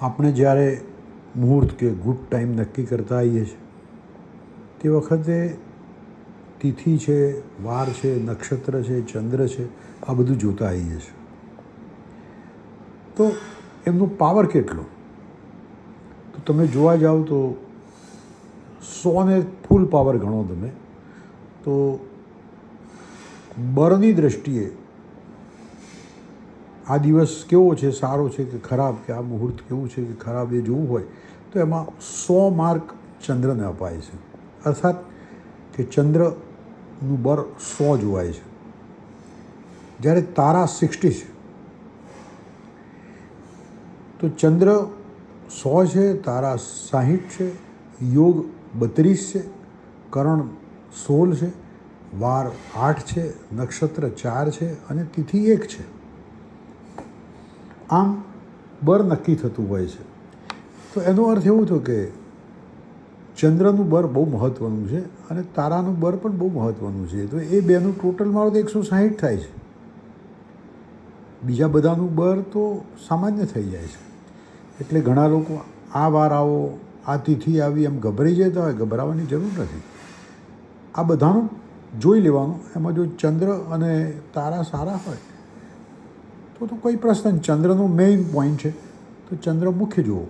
આપણે જ્યારે મુહૂર્ત કે ગુડ ટાઈમ નક્કી કરતા આવીએ છીએ તે વખતે તિથિ છે, વાર છે, નક્ષત્ર છે, ચંદ્ર છે, આ બધું જોતા આવીએ છીએ. તો એમનો પાવર કેટલો? તો તમે જોવા જાઓ તો 100ને ફૂલ પાવર ગણો તમે તો બરની દૃષ્ટિએ આ દિવસ કેવો છે, સારો છે કે ખરાબ, કે આ મુહૂર્ત કેવું છે કે ખરાબ, એ જોવું હોય તો એમાં 100 માર્ક ચંદ્રને અપાય છે. અર્થાત કે ચંદ્રનું બર 100 જોવાય છે, જ્યારે તારા 60 છે. તો ચંદ્ર 100 છે, તારા 60 છે, યોગ 32 છે, કરણ 16 છે, વાર 8 છે, નક્ષત્ર 4 છે અને તિથિ 1 છે. આમ બર નક્કી થતું હોય છે. તો એનો અર્થ એવો થયો કે ચંદ્રનું બર બહુ મહત્ત્વનું છે અને તારાનું બર પણ બહુ મહત્ત્વનું છે. તો એ બેનું ટોટલ મારો તો 160 થાય છે. બીજા બધાનું બર તો સામાન્ય થઈ જાય છે. એટલે ઘણા લોકો આ વાર આવો, આ તિથિ આવી એમ ગભરાઈ જતા હોય. ગભરાવાની જરૂર નથી. આ બધાનું જોઈ લેવાનું. એમાં જો ચંદ્ર અને તારા સારા હોય તો કોઈ પ્રશ્ન. ચંદ્રનો મેઇન પોઈન્ટ છે તો ચંદ્ર મુખ્ય જુઓ.